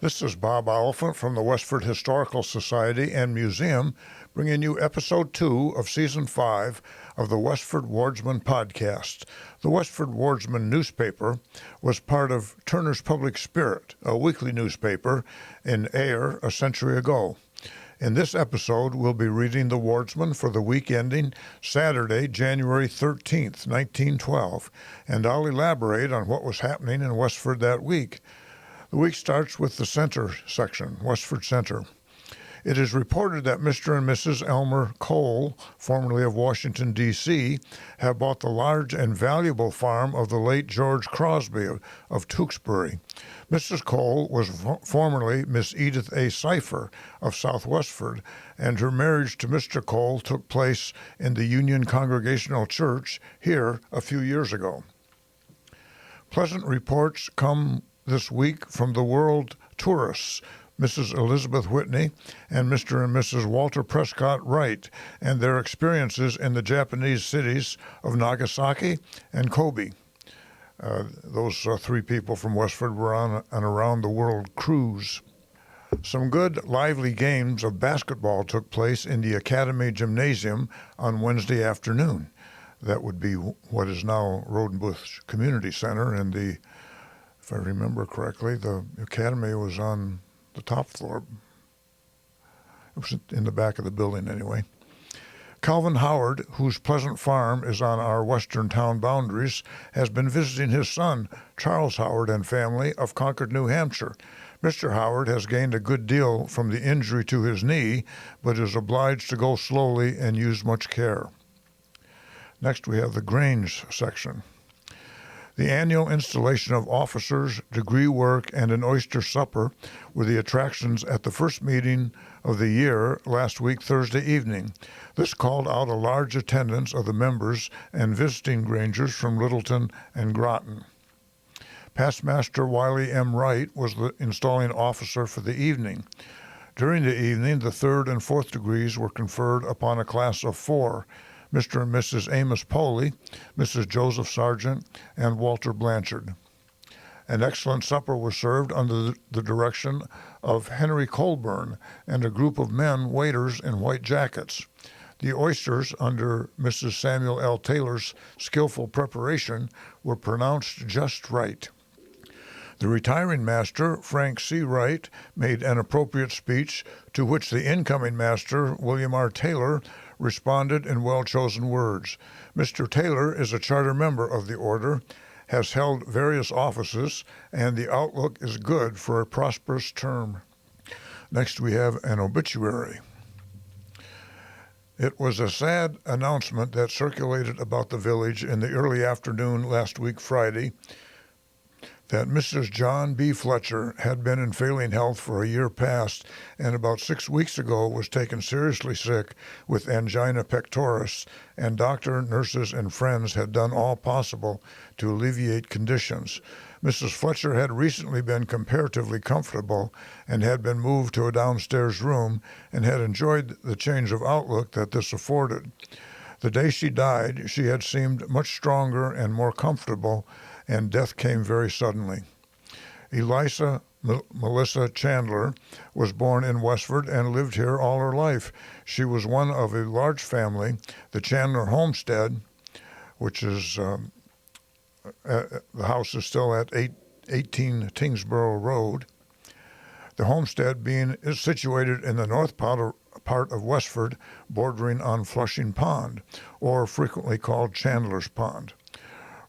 This is Bob Oliphant from the Westford Historical Society and Museum, bringing you Episode 2 of Season 5 of the Westford Wardsman podcast. The Westford Wardsman newspaper was part of Turner's Public Spirit, a weekly newspaper in Ayer a century ago. In this episode, we'll be reading the Wardsman for the week ending Saturday, January 13th, 1912, and I'll elaborate on what was happening in Westford that week. The week starts with the center section, Westford Center. It is reported that Mr. and Mrs. Elmer Cole, formerly of Washington, D.C., have bought the large and valuable farm of the late George Crosby of Tewksbury. Mrs. Cole was formerly Miss Edith A. Cipher of South Westford, and her marriage to Mr. Cole took place in the Union Congregational Church here a few years ago. Pleasant reports come this week from the world tourists, Mrs. Elizabeth Whitney and Mr. and Mrs. Walter Prescott Wright, and their experiences in the Japanese cities of Nagasaki and Kobe. Those three people from Westford were on an around-the-world cruise. Some good, lively games of basketball took place in the Academy Gymnasium on Wednesday afternoon. That would be what is now Rodenbush Community Center, and if I remember correctly, the Academy was on the top floor. It was in the back of the building anyway. Calvin Howard, whose Pleasant Farm is on our western town boundaries, has been visiting his son, Charles Howard, and family of Concord, New Hampshire. Mr. Howard has gained a good deal from the injury to his knee, but is obliged to go slowly and use much care. Next, we have the Grange section. The annual installation of officers, degree work, and an oyster supper were the attractions at the first meeting of the year last week, Thursday evening. This called out a large attendance of the members and visiting Grangers from Littleton and Groton. Past Master Wiley M. Wright was the installing officer for the evening. During the evening, the third and fourth degrees were conferred upon a class of 4. Mr. and Mrs. Amos Poley, Mrs. Joseph Sargent, and Walter Blanchard. An excellent supper was served under the direction of Henry Colburn and a group of men waiters in white jackets. The oysters, under Mrs. Samuel L. Taylor's skillful preparation, were pronounced just right. The retiring master, Frank C. Wright, made an appropriate speech to which the incoming master, William R. Taylor, responded in well-chosen words. Mr. Taylor is a charter member of the order, has held various offices, and the outlook is good for a prosperous term. Next, we have an obituary. It was a sad announcement that circulated about the village in the early afternoon last week, Friday, that Mrs. John B. Fletcher had been in failing health for a year past and about 6 weeks ago was taken seriously sick with angina pectoris, and doctor, nurses, and friends had done all possible to alleviate conditions. Mrs. Fletcher had recently been comparatively comfortable and had been moved to a downstairs room and had enjoyed the change of outlook that this afforded. The day she died, she had seemed much stronger and more comfortable, and death came very suddenly. Elisa Melissa Chandler was born in Westford and lived here all her life. She was one of a large family. The Chandler homestead, which is the house is still at 18 Tingsboro Road. The homestead is situated in the north part of Westford, bordering on Flushing Pond, or frequently called Chandler's Pond.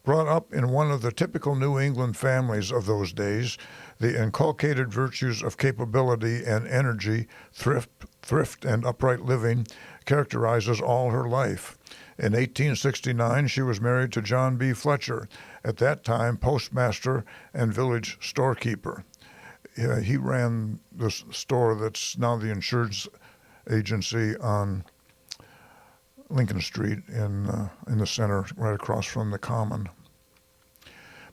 Brought up in one of the typical New England families of those days, the inculcated virtues of capability and energy, thrift, and upright living characterizes all her life. In 1869, she was married to John B. Fletcher, at that time postmaster and village storekeeper. He ran the store that's now the insurance agency on Lincoln Street in the center, right across from the Common.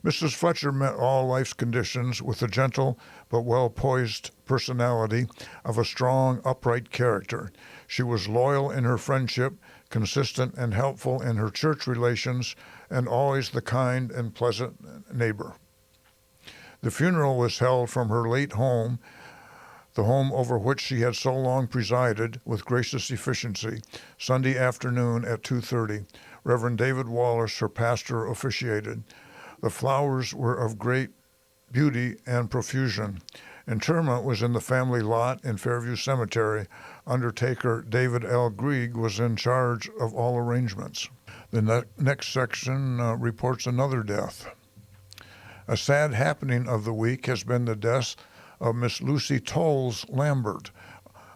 Mrs. Fletcher met all life's conditions with a gentle but well-poised personality of a strong, upright character. She was loyal in her friendship, consistent and helpful in her church relations, and always the kind and pleasant neighbor. The funeral was held from her late home, the home over which she had so long presided with gracious efficiency, Sunday afternoon at 2:30. Reverend David Wallace, her pastor, officiated. The flowers were of great beauty and profusion. Interment was in the family lot in Fairview Cemetery. Undertaker David L. Grieg was in charge of all arrangements. The next section reports another death. A sad happening of the week has been the death of Miss Lucy Tolles Lambert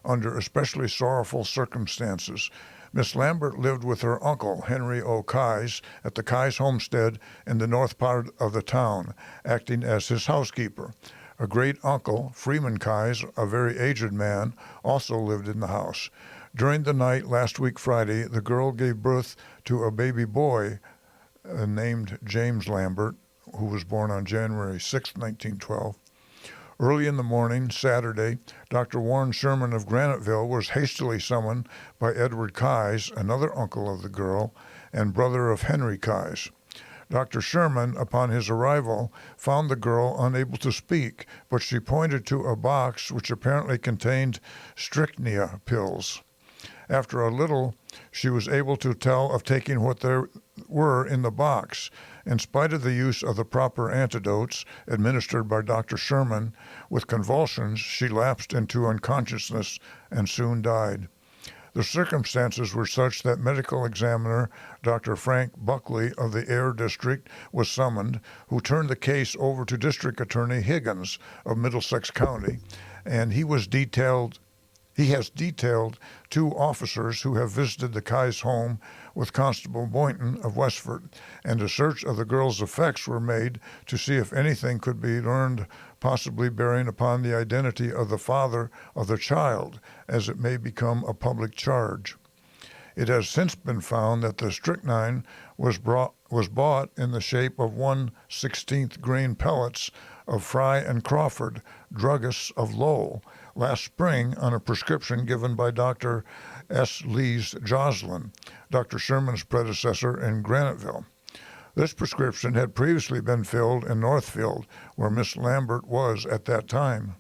under especially sorrowful circumstances. Miss Lambert lived with her uncle, Henry O. Keyes, at the Keyes homestead in the north part of the town, acting as his housekeeper. A great uncle, Freeman Keyes, a very aged man, also lived in the house. During the night last week Friday, the girl gave birth to a baby boy named James Lambert, who was born on January 6, 1912. Early in the morning, Saturday, Dr. Warren Sherman of Graniteville was hastily summoned by Edward Keyes, another uncle of the girl, and brother of Henry Keyes. Dr. Sherman, upon his arrival, found the girl unable to speak, but she pointed to a box which apparently contained strychnia pills. After a little, she was able to tell of taking what there were in the box. In spite of the use of the proper antidotes administered by Dr. Sherman, with convulsions, she lapsed into unconsciousness and soon died. The circumstances were such that medical examiner Dr. Frank Buckley of the Ayer District was summoned, who turned the case over to District Attorney Higgins of Middlesex County, and he has detailed 2 officers who have visited the Keyes home with Constable Boynton of Westford, and a search of the girl's effects were made to see if anything could be learned possibly bearing upon the identity of the father of the child, as it may become a public charge. It has since been found that the strychnine was bought in the shape of 1/16th grain pellets of Fry and Crawford, druggists of Lowell, last spring on a prescription given by Dr. S. Lees Joslin, Dr. Sherman's predecessor in Graniteville. This prescription had previously been filled in Northfield, where Miss Lambert was at that time.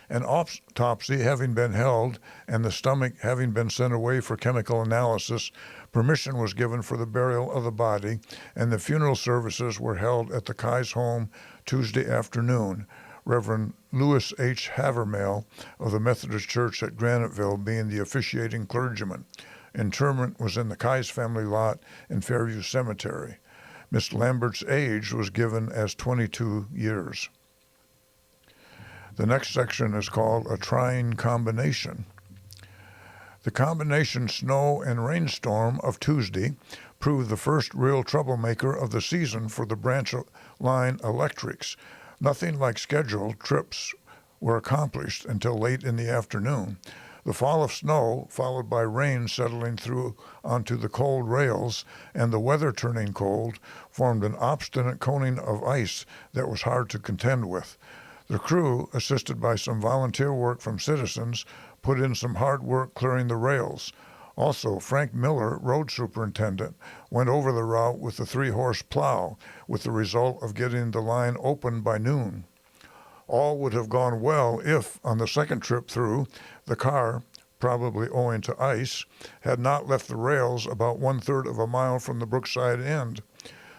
An autopsy having been held and the stomach having been sent away for chemical analysis, permission was given for the burial of the body, and the funeral services were held at the Keyes home Tuesday afternoon, Reverend Lewis H. Havermale of the Methodist Church at Graniteville being the officiating clergyman. Interment was in the Keyes family lot in Fairview Cemetery. Miss Lambert's age was given as 22 years. The next section is called A Trying Combination. The combination snow and rainstorm of Tuesday proved the first real troublemaker of the season for the branch line electrics. Nothing like scheduled trips were accomplished until late in the afternoon. The fall of snow, followed by rain settling through onto the cold rails, and the weather turning cold, formed an obstinate coating of ice that was hard to contend with. The crew, assisted by some volunteer work from citizens, put in some hard work clearing the rails. Also, Frank Miller, road superintendent, went over the route with the 3-horse plow, with the result of getting the line open by noon. All would have gone well if, on the second trip through, the car, probably owing to ice, had not left the rails about 1/3 of a mile from the Brookside end.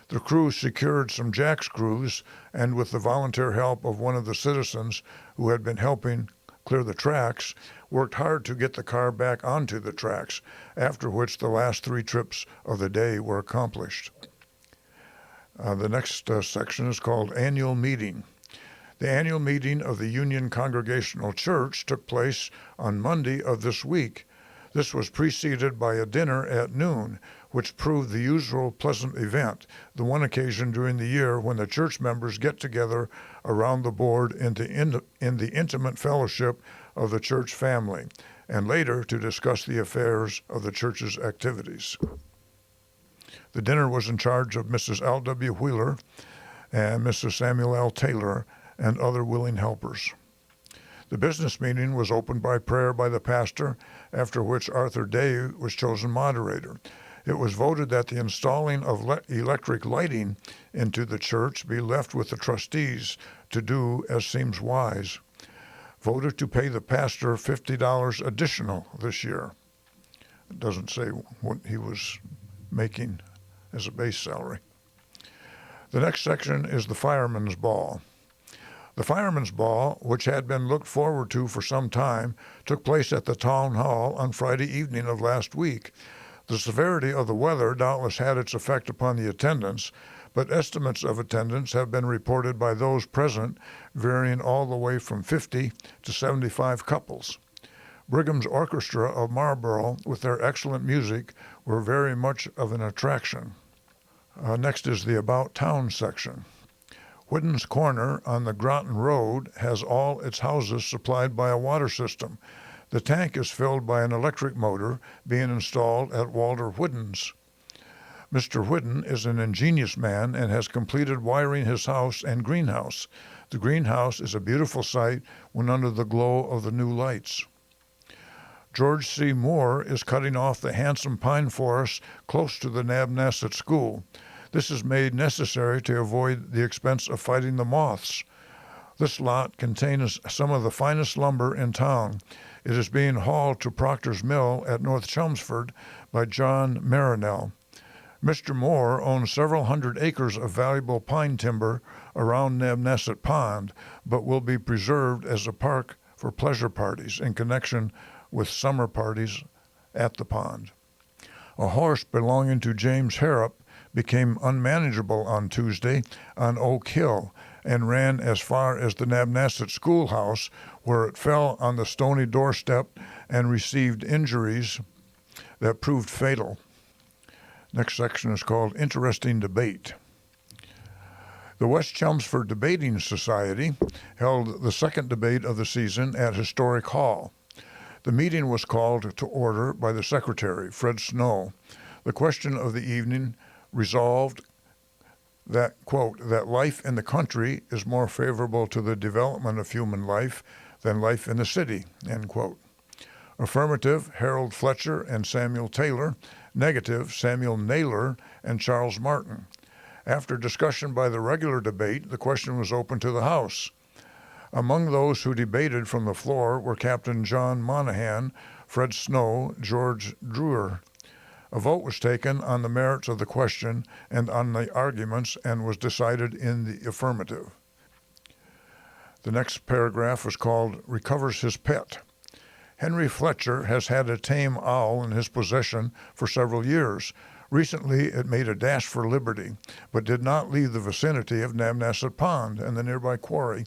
The crew secured some jack screws, and with the volunteer help of one of the citizens who had been helping clear the tracks, worked hard to get the car back onto the tracks, after which the last 3 trips of the day were accomplished. The next section is called Annual Meeting. The annual meeting of the Union Congregational Church took place on Monday of this week. This was preceded by a dinner at noon, which proved the usual pleasant event, the one occasion during the year when the church members get together around the board in the intimate fellowship of the church family, and later to discuss the affairs of the church's activities. The dinner was in charge of Mrs. L.W. Wheeler and Mrs. Samuel L. Taylor and other willing helpers. The business meeting was opened by prayer by the pastor, after which Arthur Day was chosen moderator. It was voted that the installing of electric lighting into the church be left with the trustees to do as seems wise. Voted to pay the pastor $50 additional this year. It doesn't say what he was making as a base salary. The next section is the Fireman's Ball. The Fireman's Ball, which had been looked forward to for some time, took place at the Town Hall on Friday evening of last week. The severity of the weather doubtless had its effect upon the attendance, but estimates of attendance have been reported by those present, varying all the way from 50 to 75 couples. Brigham's Orchestra of Marlborough, with their excellent music, were very much of an attraction. Next is the About Town section. Whidden's Corner on the Groton Road has all its houses supplied by a water system. The tank is filled by an electric motor being installed at Walter Whidden's. Mr. Whidden is an ingenious man and has completed wiring his house and greenhouse. The greenhouse is a beautiful sight when under the glow of the new lights. George C. Moore is cutting off the handsome pine forest close to the Nabnasset School. This is made necessary to avoid the expense of fighting the moths. This lot contains some of the finest lumber in town. It is being hauled to Proctor's Mill at North Chelmsford by John Marinell. Mr. Moore owns several hundred acres of valuable pine timber around Nabnasset Pond, but will be preserved as a park for pleasure parties in connection with summer parties at the pond. A horse belonging to James Harrop became unmanageable on Tuesday on Oak Hill and ran as far as the Nabnasset schoolhouse, where it fell on the stony doorstep and received injuries that proved fatal. Next section is called Interesting Debate. The West Chelmsford Debating Society held the second debate of the season at Historic Hall. The meeting was called to order by the secretary, Fred Snow. The question of the evening resolved that, quote, that life in the country is more favorable to the development of human life than life in the city, end quote. Affirmative, Harold Fletcher and Samuel Taylor. Negative, Samuel Naylor and Charles Martin. After discussion by the regular debate, the question was open to the House. Among those who debated from the floor were Captain John Monahan, Fred Snow, George Drewer. A vote was taken on the merits of the question and on the arguments and was decided in the affirmative. The next paragraph was called Recovers His Pet. Henry Fletcher has had a tame owl in his possession for several years. Recently, it made a dash for liberty, but did not leave the vicinity of Nabnasset Pond and the nearby quarry.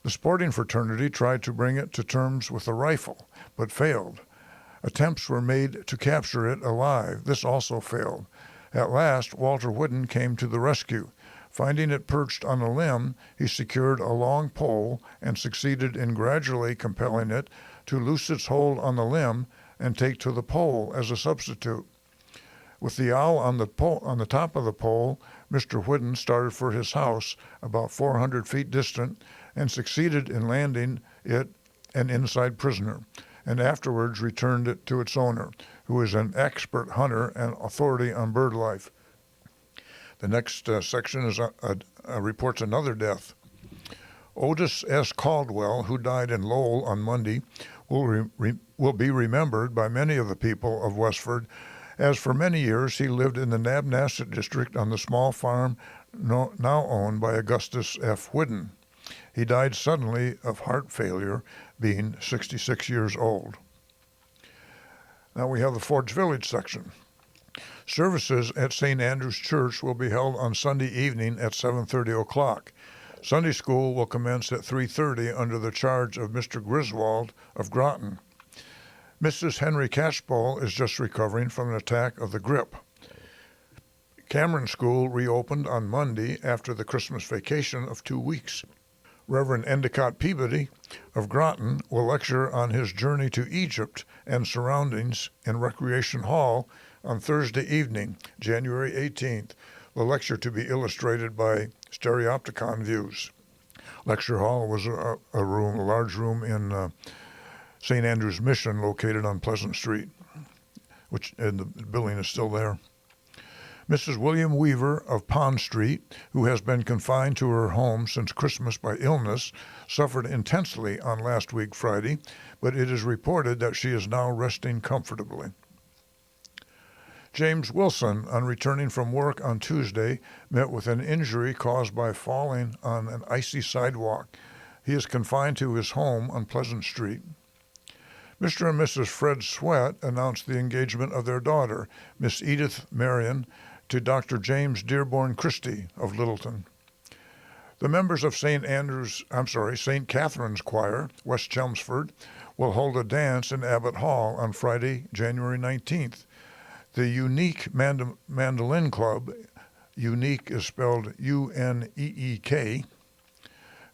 The sporting fraternity tried to bring it to terms with a rifle, but failed. Attempts were made to capture it alive. This also failed. At last, Walter Whidden came to the rescue. Finding it perched on a limb, he secured a long pole and succeeded in gradually compelling it to loose its hold on the limb and take to the pole as a substitute. With the owl on the top of the pole, Mr. Whidden started for his house about 400 feet distant and succeeded in landing it an inside prisoner, and afterwards returned it to its owner, who is an expert hunter and authority on bird life. The next section is reports another death. Otis S. Caldwell, who died in Lowell on Monday, will be remembered by many of the people of Westford, as for many years he lived in the Nabnasset district on the small farm now owned by Augustus F. Whidden. He died suddenly of heart failure, being 66 years old. Now we have the Forge Village section. Services at St. Andrew's Church will be held on Sunday evening at 7:30 o'clock. Sunday school will commence at 3:30 under the charge of Mr. Griswold of Groton. Mrs. Henry Catchpole is just recovering from an attack of the grip. Cameron School reopened on Monday after the Christmas vacation of 2 weeks. Reverend Endicott Peabody of Groton will lecture on his journey to Egypt and surroundings in Recreation Hall on Thursday evening, January 18th, the lecture to be illustrated by stereopticon views. Lecture Hall was a large room in St. Andrew's Mission located on Pleasant Street. and the building is still there. Mrs. William Weaver of Pond Street, who has been confined to her home since Christmas by illness, suffered intensely on last week Friday, but it is reported that she is now resting comfortably. James Wilson, on returning from work on Tuesday, met with an injury caused by falling on an icy sidewalk. He is confined to his home on Pleasant Street. Mr. and Mrs. Fred Sweat announced the engagement of their daughter, Miss Edith Marion, to Dr. James Dearborn Christie of Littleton. The members of St. Catherine's Choir, West Chelmsford, will hold a dance in Abbott Hall on Friday, January 19th. The Unique Mandolin Club, unique is spelled U-N-E-E-K,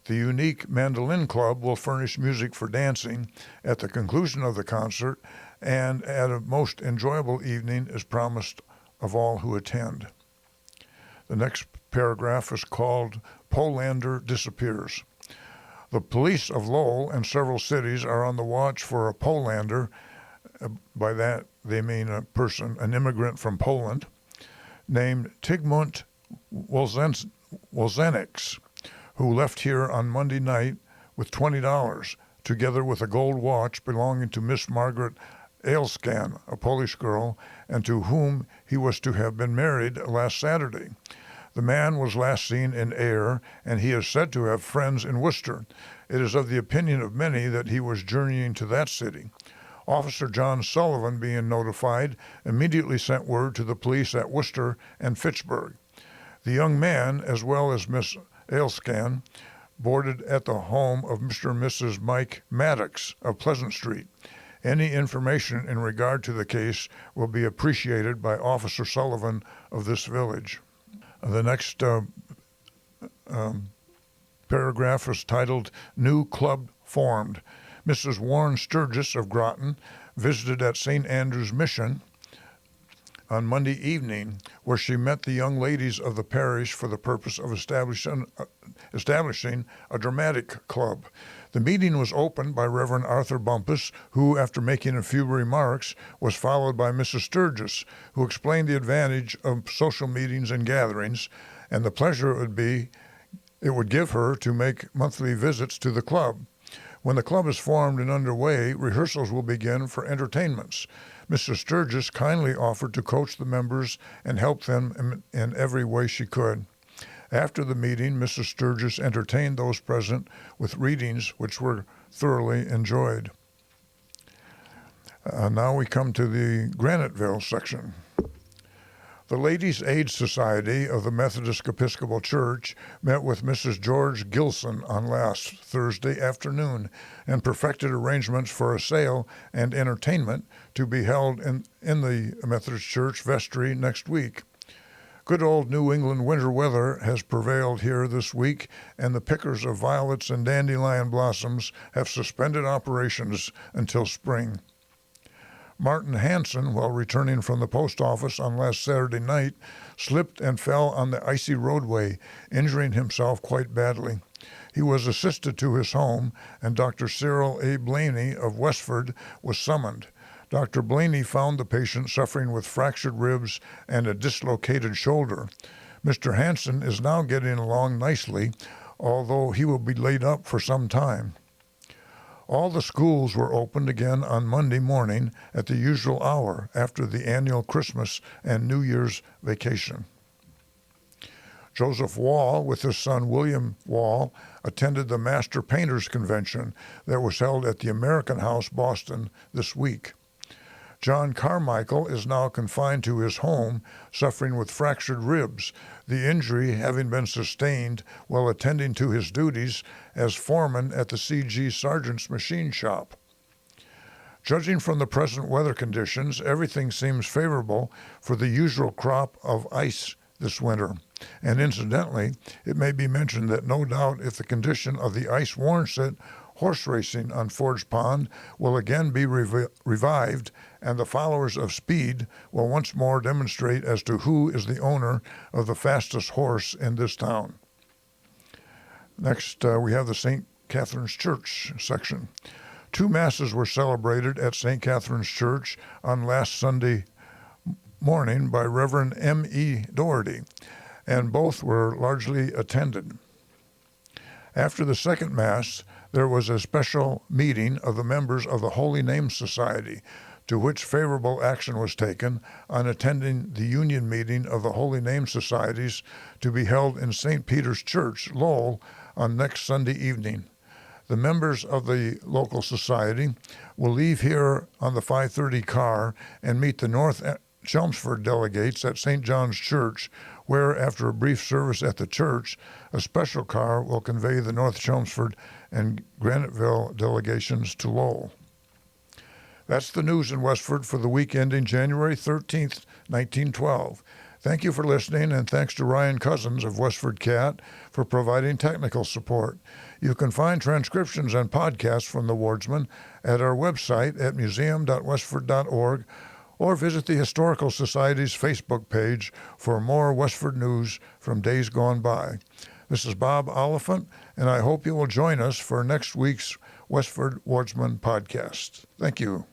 the Unique Mandolin Club will furnish music for dancing at the conclusion of the concert, and a most enjoyable evening is promised of all who attend. The next paragraph is called Polander Disappears. The police of Lowell and several cities are on the watch for a Polander. By that they mean an immigrant from Poland, named Tigmunt Wolzenix, who left here on Monday night with $20, together with a gold watch belonging to Miss Margaret Aylskan, a Polish girl, and to whom he was to have been married last Saturday. The man was last seen in Ayr, and he is said to have friends in Worcester. It is of the opinion of many that he was journeying to that city. Officer John Sullivan, being notified, immediately sent word to the police at Worcester and Fitchburg. The young man, as well as Miss Aylskan, boarded at the home of Mr. and Mrs. Mike Maddox of Pleasant Street. Any information in regard to the case will be appreciated by Officer Sullivan of this village. The next paragraph is titled New Club Formed. Mrs. Warren Sturgis of Groton visited at St. Andrew's Mission on Monday evening, where she met the young ladies of the parish for the purpose of establishing a dramatic club. The meeting was opened by Reverend Arthur Bumpus, who, after making a few remarks, was followed by Mrs. Sturgis, who explained the advantage of social meetings and gatherings and the pleasure it would give her to make monthly visits to the club. When the club is formed and underway, rehearsals will begin for entertainments. Mrs. Sturgis kindly offered to coach the members and help them in every way she could. After the meeting, Mrs. Sturgis entertained those present with readings which were thoroughly enjoyed. Now we come to the Graniteville section. The Ladies' Aid Society of the Methodist Episcopal Church met with Mrs. George Gilson on last Thursday afternoon and perfected arrangements for a sale and entertainment to be held in the Methodist Church vestry next week. Good old New England winter weather has prevailed here this week, and the pickers of violets and dandelion blossoms have suspended operations until spring. Martin Hansen, while returning from the post office on last Saturday night, slipped and fell on the icy roadway, injuring himself quite badly. He was assisted to his home, and Dr. Cyril A. Blaney of Westford was summoned. Dr. Blaney found the patient suffering with fractured ribs and a dislocated shoulder. Mr. Hansen is now getting along nicely, although he will be laid up for some time. All the schools were opened again on Monday morning at the usual hour after the annual Christmas and New Year's vacation. Joseph Wall, with his son William Wall, attended the Master Painters Convention that was held at the American House, Boston, this week. John Carmichael is now confined to his home, suffering with fractured ribs, the injury having been sustained while attending to his duties as foreman at the C.G. Sargent's machine shop. Judging from the present weather conditions, everything seems favorable for the usual crop of ice this winter. And incidentally, it may be mentioned that no doubt if the condition of the ice warrants it, horse racing on Forge Pond will again be revived, and the followers of speed will once more demonstrate as to who is the owner of the fastest horse in this town. Next, we have the St. Catherine's Church section. 2 masses were celebrated at St. Catherine's Church on last Sunday morning by Reverend M.E. Doherty, and both were largely attended. After the second Mass, there was a special meeting of the members of the Holy Name Society, to which favorable action was taken on attending the union meeting of the Holy Name Societies to be held in St. Peter's Church, Lowell, on next Sunday evening. The members of the local society will leave here on the 5:30 car and meet the North Chelmsford delegates at St. John's Church, where, after a brief service at the church, a special car will convey the North Chelmsford and Graniteville delegations to Lowell. That's the news in Westford for the week ending January 13th, 1912. Thank you for listening, and thanks to Ryan Cousins of WestfordCAT for providing technical support. You can find transcriptions and podcasts from the Wardsman at our website at museum.westford.org, or visit the Historical Society's Facebook page for more Westford news from days gone by. This is Bob Oliphant, and I hope you will join us for next week's Westford Wardsman podcast. Thank you.